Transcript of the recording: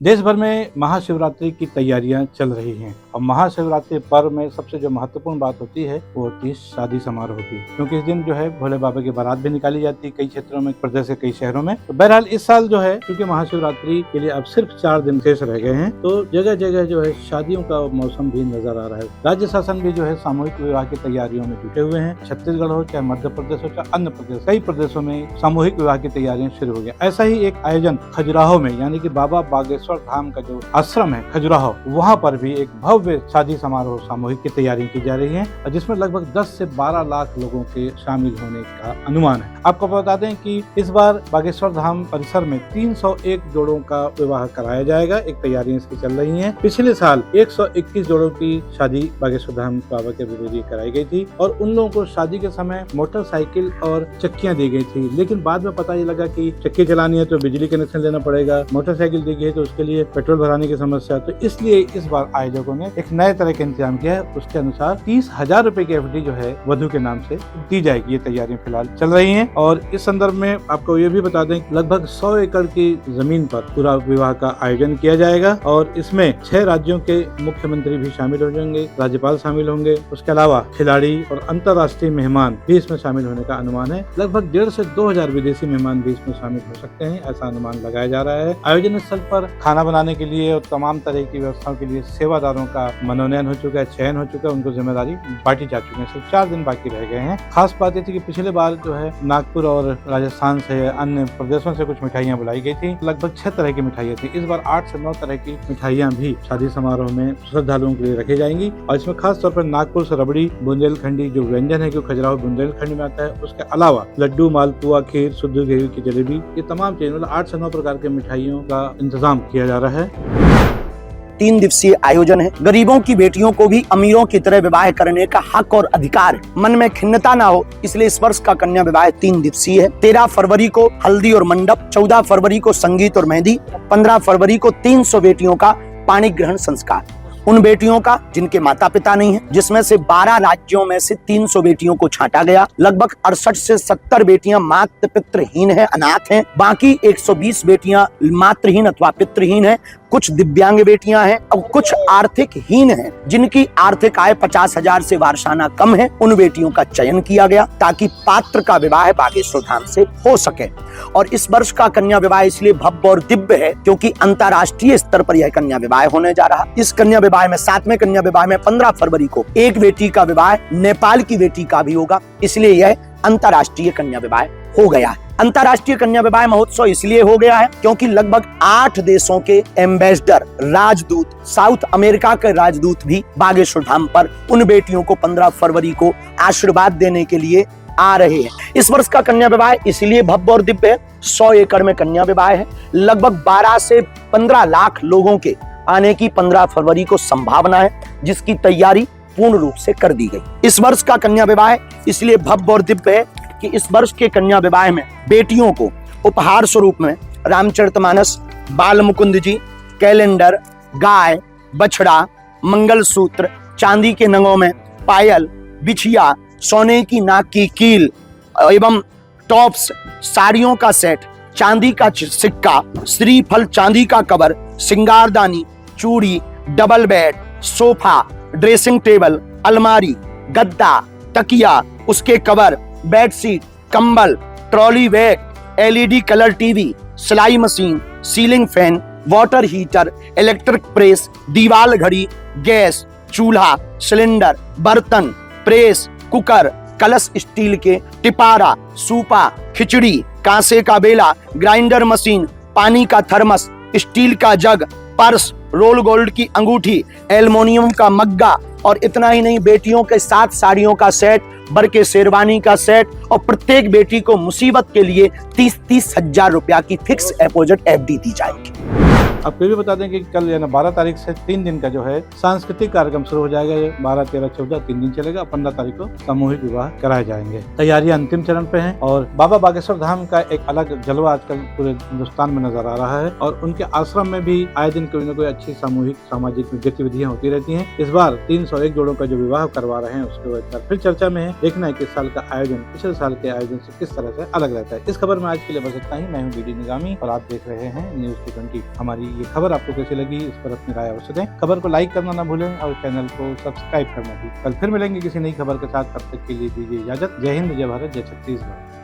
देश भर में महाशिवरात्रि की तैयारियां चल रही हैं और महाशिवरात्रि पर्व में सबसे जो महत्वपूर्ण बात होती है वो होती है शादी समारोह की, क्योंकि इस दिन जो है भोले बाबा की बारात भी निकाली जाती है कई क्षेत्रों में, प्रदेश के कई शहरों में। तो बहरहाल इस साल जो है क्योंकि महाशिवरात्रि के लिए अब सिर्फ 4 दिन शेष रह गए हैं, तो जगह जगह जो है शादियों का मौसम भी नजर आ रहा है। राज्य शासन भी जो है सामूहिक विवाह की तैयारियों में जुटे हुए हैं। छत्तीसगढ़ हो चाहे मध्य प्रदेश हो चाहे अन्य प्रदेश, कई प्रदेशों में सामूहिक विवाह की तैयारियां शुरू हो गई। ऐसा ही एक आयोजन खजुराहो में, यानी कि बाबा बागेश्वर धाम का जो आश्रम है खजुराहो, वहाँ पर भी एक भव्य शादी समारोह सामूहिक की तैयारी की जा रही है, जिसमें लगभग 10 से 12 लाख लोगों के शामिल होने का अनुमान है। आपको बता दें कि इस बार बागेश्वर धाम परिसर में 301 जोड़ों का विवाह कराया जाएगा। एक तैयारियां इसकी चल रही हैं। पिछले साल 121 जोड़ों की शादी बागेश्वर धाम बाबा के विरोधी कराई गई थी और उन लोगों को शादी के समय मोटरसाइकिल और चक्कियां दी गई थी, लेकिन बाद में पता ये लगा कि चक्की चलानी है तो बिजली कनेक्शन लेना पड़ेगा, मोटरसाइकिल दी गई है तो उसके लिए पेट्रोल भराने की समस्या। तो इसलिए इस बार आयोजकों ने एक नए तरह का इंतजाम किया है। उसके अनुसार 30,000 रुपए की एफडी जो है वधु के नाम से दी जाएगी। ये तैयारियां फिलहाल चल रही हैं और इस संदर्भ में आपको ये भी बता दें लगभग 100 एकड़ की जमीन पर पूरा विवाह का आयोजन किया जाएगा और इसमें 6 राज्यों के मुख्यमंत्री भी शामिल हो जाएंगे, राज्यपाल शामिल होंगे। उसके अलावा खिलाड़ी और अंतर्राष्ट्रीय मेहमान भी इसमें शामिल होने का अनुमान है। लगभग 1,500 से 2,000 विदेशी मेहमान भी इसमें शामिल हो सकते हैं, ऐसा अनुमान लगाया जा रहा है। आयोजन स्थल पर खाना बनाने के लिए और तमाम तरह की व्यवस्थाओं के लिए सेवादारों का मनोनयन हो चुका है, चयन हो चुका है, उनको जिम्मेदारी बांटी जा चुकी है। सिर्फ 4 दिन बाकी रह गए हैं। खास बात ये थी कि पिछले बार जो है नागपुर और राजस्थान से, अन्य प्रदेशों से कुछ मिठाइयां बुलाई गई थी। लगभग 6 तरह की मिठाइयां थी। इस बार 8 से 9 तरह की मिठाइयां भी शादी समारोह में श्रद्धालुओं के लिए रखी जाएंगी और इसमें खास तौर पर नागपुर से रबड़ी, बुंदेलखंडी जो व्यंजन है, जो खजुराहो बुंदेलखंड में आता है, उसके अलावा लड्डू, मालपुआ, खीर, शुद्ध गेहूं की जलेबी, ये तमाम चीज मतलब 8 से 9 प्रकार के मिठाइयों का इंतजाम किया जा रहा है। 3 दिवसीय आयोजन है। गरीबों की बेटियों को भी अमीरों की तरह विवाह करने का हक और अधिकार है। मन में खिन्नता ना हो, इसलिए इस वर्ष का कन्या विवाह 3 दिवसीय है। 13 फरवरी को हल्दी और मंडप, 14 फरवरी को संगीत और मेहंदी, 15 फरवरी को 300 बेटियों का पाणी ग्रहण संस्कार। उन बेटियों का जिनके माता पिता नहीं है, जिसमें से 12 राज्यों में से 300 बेटियों को छांटा गया। लगभग 68 से 70 बेटियां मातृ पितृहीन है, अनाथ हैं। बाकी 120 बेटियां मातृहीन अथवा पितृहीन है। कुछ दिव्यांग बेटियां हैं और कुछ आर्थिक हीन हैं, जिनकी आर्थिक आय 50,000 से वार्षाना कम है। उन बेटियों का चयन किया गया ताकि पात्र का विवाह बागेश्वर धाम से हो सके। और इस वर्ष का कन्या विवाह इसलिए भव्य और दिव्य है क्योंकि अंतर्राष्ट्रीय स्तर पर यह कन्या विवाह होने जा रहा। इस कन्या विवाह में, 7वें कन्या विवाह में 15 फरवरी को एक बेटी का विवाह नेपाल की बेटी का भी होगा, इसलिए यह अंतर्राष्ट्रीय कन्या विवाह हो गया है। अंतर्राष्ट्रीय कन्या विवाह महोत्सव इसलिए हो गया है क्योंकि लगभग 8 देशों के एम्बेसडर, राजदूत, साउथ अमेरिका के राजदूत भी बागेश्वर धाम पर उन बेटियों को 15 फरवरी को आशीर्वाद देने के लिए आ रहे हैं। इस वर्ष का कन्या विवाह इसलिए भव्य और दिव्य है। 100 एकड़ में कन्या विवाह है। लगभग 12 से 15 लाख लोगों के आने की 15 फरवरी को संभावना है, जिसकी तैयारी पूर्ण रूप से कर दी गई। इस वर्ष का कन्या विवाह इसलिए भव्य और दिव्य है कि इस वर्ष के कन्या विवाह में बेटियों को उपहार स्वरूप में रामचरितमानस, बाल मुकुंद जी, कैलेंडर, गाय, बछड़ा, मंगलसूत्र, चांदी के नगों में पायल, बिछिया, सोने की नाक की कील एवं टॉप्स, साड़ियों का सेट, चांदी का सिक्का, श्रीफल चांदी का कवर, सिंगारदानी, चूड़ी, double bed, sofa, dressing table, अलमारी, गद्दा, तकिया, उसके कवर, बेडशीट, कंबल, trolley bag, LED colour TV, सिलाई machine, ceiling fan, water heater, electric press, दीवार घड़ी, गैस, चूल्हा, सिलेंडर, बर्तन, प्रेस, कुकर, कलश स्टील के, टिपारा, सूपा, खिचड़ी, कांसे का बेला, ग्राइंडर मशीन, पानी का थर्मस, स्टील का जग, पर्स, रोल गोल्ड की अंगूठी, एल्युमिनियम का मग्गा और इतना ही नहीं, बेटियों के 7 साड़ियों का सेट, बर के शेरवानी का सेट और प्रत्येक बेटी को मुसीबत के लिए 30-30 हजार रुपया की फिक्स डिपॉजिट एफडी दी जाएगी। आपको भी बता दें कि कल यानी 12 तारीख से 3 दिन का जो है सांस्कृतिक कार्यक्रम शुरू हो जाएगा। 12, 13, 14 3 दिन चलेगा। 15 तारीख को सामूहिक विवाह कराए जाएंगे। तैयारियां अंतिम चरण पे हैं और बाबा बागेश्वर धाम का एक अलग जलवा आजकल पूरे हिंदुस्तान में नजर आ रहा है और उनके आश्रम में भी आए दिन कोई न कोई अच्छी सामूहिक सामाजिक गतिविधियां होती रहती हैं। इस बार 301 जोड़ों का जो विवाह करवा रहे हैं उसके बाद फिर चर्चा में है। देखना है कि इस साल का आयोजन पिछले साल के आयोजन से किस तरह से अलग रहता है। इस खबर में आज के लिए बस इतना ही। मैं हूँ डीडी निगामी और आप देख रहे हैं न्यूज़ 220। हमारी ये खबर आपको कैसी लगी, इस पर अपनी राय अवश्य दें। खबर को लाइक करना ना भूलें और चैनल को सब्सक्राइब करना भी। कल फिर मिलेंगे किसी नई खबर के साथ, तब तक के लिए दीजिए इजाजत। जय हिंद, जय भारत, जय छत्तीसगढ़।